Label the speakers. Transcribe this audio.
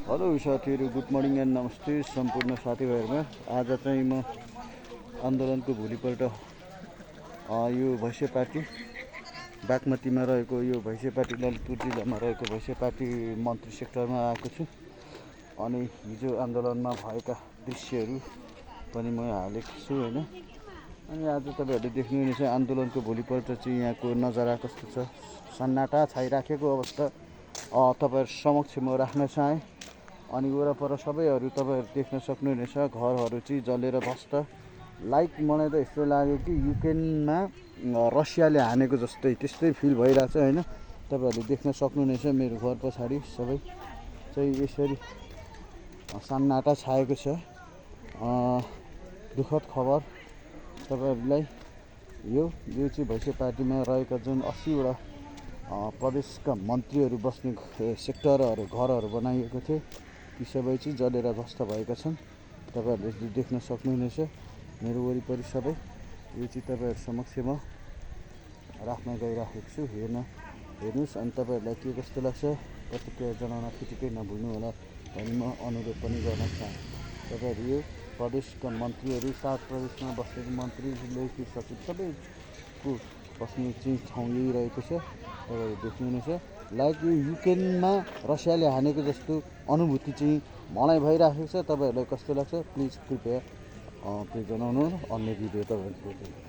Speaker 1: Hello साथीहरू, good morning and नमस्ते सम्पूर्ण साथीभाइहरूमा। आज चाहिँ म आन्दोलनको भोलिपल्ट यो भैँसेपाटी बागमतीमा रहेको यो भैँसेपाटी ललितपुर जिल्लामा रहेको भैँसेपाटी मन्त्री सेक्टरमा आएको छु। अनि हिजो आन्दोलनमा भएका दृश्यहरू पनि म हालेको छु होइन। अनि आज तपाईँहरूले देख्नुहुनेछ आन्दोलनको भोलिपल्ट चाहिँ यहाँको नजारा कस्तो छ। सन्नाटा छाइराखेको अवस्था तपाईँहरू समक्ष म राख्न चाहेँ। अनि वरपर सबैहरू तपाईँहरू देख्न सक्नुहुनेछ, घरहरू चाहिँ जलेर भस्त। लाइक मलाई त यस्तो लाग्यो कि युक्रेनमा रसियाले हानेको जस्तै त्यस्तै फिल भइरहेछ होइन। तपाईँहरूले देख्न सक्नुहुनेछ मेरो घर पछाडि सबै चाहिँ यसरी सन्नाटा छाएको छ। दुःखद खबर तपाईँहरूलाई यो चाहिँ भैँसेपाटीमा रहेका जुन 80वटा प्रदेशका मन्त्रीहरू बस्ने सेक्टरहरू घरहरू बनाइएको थियो, ती सबै चाहिँ जलेर ध्वस्त भएका छन्। तपाईँहरूले देख्न सक्नुहुनेछ मेरो वरिपरि सबै। यो चाहिँ तपाईँहरू समक्ष म राख्न गइराखेको छु, हेर्नुहोस्। अनि तपाईँहरूलाई के कस्तो लाग्छ प्रतिक्रिया जनाउन त्यतिकै नभुल्नु होला भनी म अनुरोध पनि गर्न चाहन्छु। तपाईँहरू यो प्रदेशका मन्त्रीहरू 7 प्रदेशमा बसेको मन्त्रीले सचिव सबैको बस्ने चाहिँ ठाउँ यही रहेको छ। तपाईँहरू देख्नुहुनेछ। लाइक यो युक्रेनमा रसियाले हानेको जस्तो अनुभूति चाहिँ मलाई भइराखेको छ। तपाईँहरूलाई कस्तो लाग्छ प्लिज कृपया जनाउनु। अन्य भिडियो तपाईँहरूले